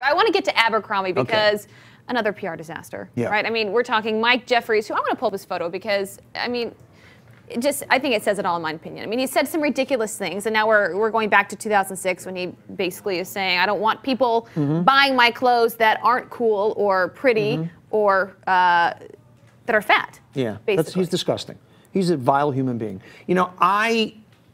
I want to get to Abercrombie because another PR disaster, right? I mean, we're talking Mike Jeffries, who I want to pull up his photo because, I mean, I think it says it all in my opinion. I mean, he said some ridiculous things, and now we're going back to 2006 when he basically is saying, I don't want people buying my clothes that aren't cool or pretty or that are fat. Yeah, he's disgusting. He's a vile human being. You know,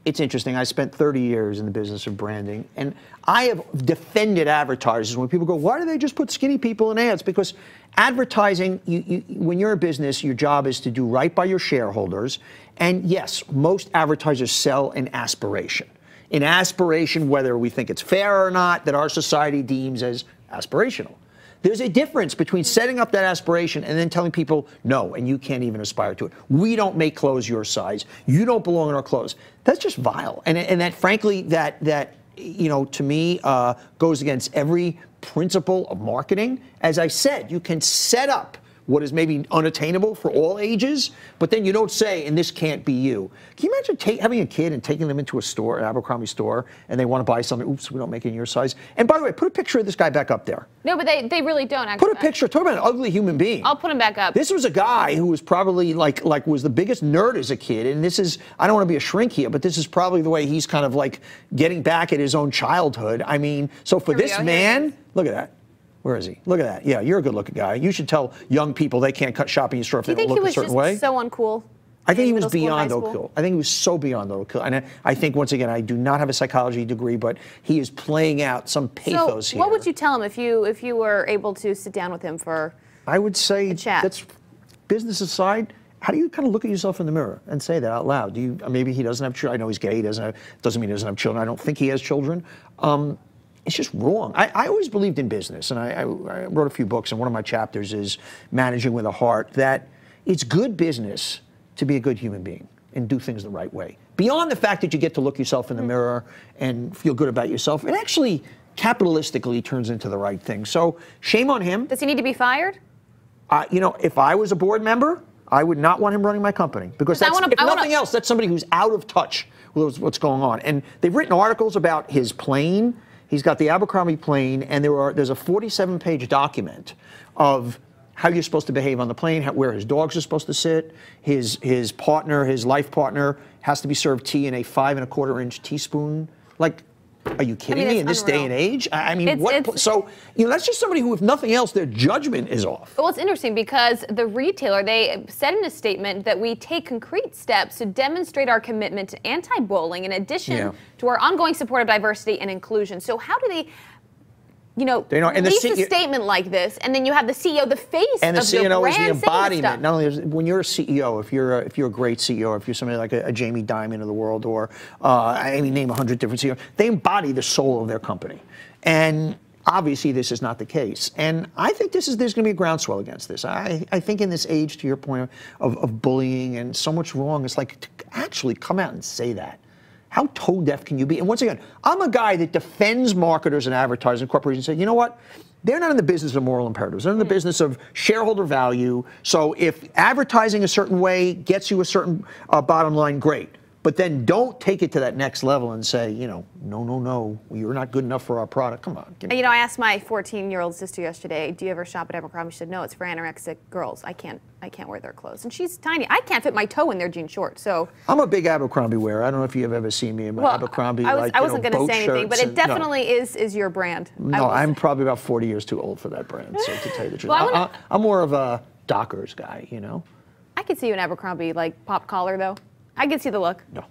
it's interesting. I spent 30 years in the business of branding, and I have defended advertisers when people go, why do they just put skinny people in ads? Because advertising, when you're a business, your job is to do right by your shareholders. And yes, most advertisers sell an aspiration. An aspiration, whether we think it's fair or not, that our society deems as aspirational. There's a difference between setting up that aspiration and then telling people, no, and you can't even aspire to it. We don't make clothes your size. You don't belong in our clothes. That's just vile. And that, frankly, that you know, to me, goes against every principle of marketing. As I said, you can set up what is maybe unattainable for all ages, but then you don't say, and this can't be you. Can you imagine having a kid and taking them into a store, an Abercrombie store, and they want to buy something, oops, we don't make it in your size. And by the way, put a picture of this guy back up there. No, but they really don't actually. Put a picture, talk about an ugly human being. I'll put him back up. This was a guy who was probably like was the biggest nerd as a kid, and this is, I don't want to be a shrink here, but this is probably the way he's kind of like getting back at his own childhood. I mean, so for this man, look at that. Where is he? Look at that. Yeah, you're a good-looking guy. You should tell young people they can't cut shop in your store if they don't look a certain way. Do you think he was just so uncool? I think he was beyond uncool. I think he was so beyond uncool. And I think, once again, I do not have a psychology degree, but he is playing out some pathos here. What would you tell him if you were able to sit down with him for I would say a chat? That's business aside. How do you kind of look at yourself in the mirror and say that out loud? Maybe he doesn't have children. I know he's gay. Doesn't mean he doesn't have children. I don't think he has children. It's just wrong. I always believed in business, and I wrote a few books, and one of my chapters is Managing with a Heart, that it's good business to be a good human being and do things the right way. Beyond the fact that you get to look yourself in the mirror and feel good about yourself, it actually capitalistically turns into the right thing. So shame on him. Does he need to be fired? You know, if I was a board member, I would not want him running my company, because if nothing else, that's somebody who's out of touch with what's going on. And they've written articles about his plane. He's got the Abercrombie plane, and there's a 47-page document of how you're supposed to behave on the plane, where his dogs are supposed to sit. His partner, his life partner, has to be served tea in a 5 1/4-inch teaspoon. Like, are you kidding me? In this day and age, I mean, so you know, that's just somebody who, if nothing else, their judgment is off. Well, it's interesting because the retailer, they said in a statement that we take concrete steps to demonstrate our commitment to anti-bullying in addition to our ongoing support of diversity and inclusion. So how do they, you know, release a statement like this, and then you have the CEO, the face of the brand, saying CEO is the embodiment. Not only when you're a CEO, if you're a great CEO, if you're somebody like a Jamie Dimon of the world, or I mean, name 100 different CEOs, they embody the soul of their company. And obviously, this is not the case. And I think there's going to be a groundswell against this. I think in this age, to your point of bullying and so much wrong, it's like to actually come out and say that. How tone-deaf can you be? And once again, I'm a guy that defends marketers and advertisers and corporations and say, you know what? They're not in the business of moral imperatives. They're in the business of shareholder value. So if advertising a certain way gets you a certain bottom line, great. But then don't take it to that next level and say, you know, no, you're not good enough for our product. Come on. You know, I asked my 14-year-old sister yesterday, do you ever shop at Abercrombie? She said, no, it's for anorexic girls. I can't wear their clothes. And she's tiny. I can't fit my toe in their jean shorts. So I'm a big Abercrombie wearer. I don't know if you've ever seen me in my Abercrombie. I wasn't going to say anything, but it definitely is your brand. No, I'm probably about 40 years too old for that brand, so to tell you the truth. Well, I'm more of a Dockers guy, you know? I could see you in Abercrombie, like pop collar, though. I could see the look. No.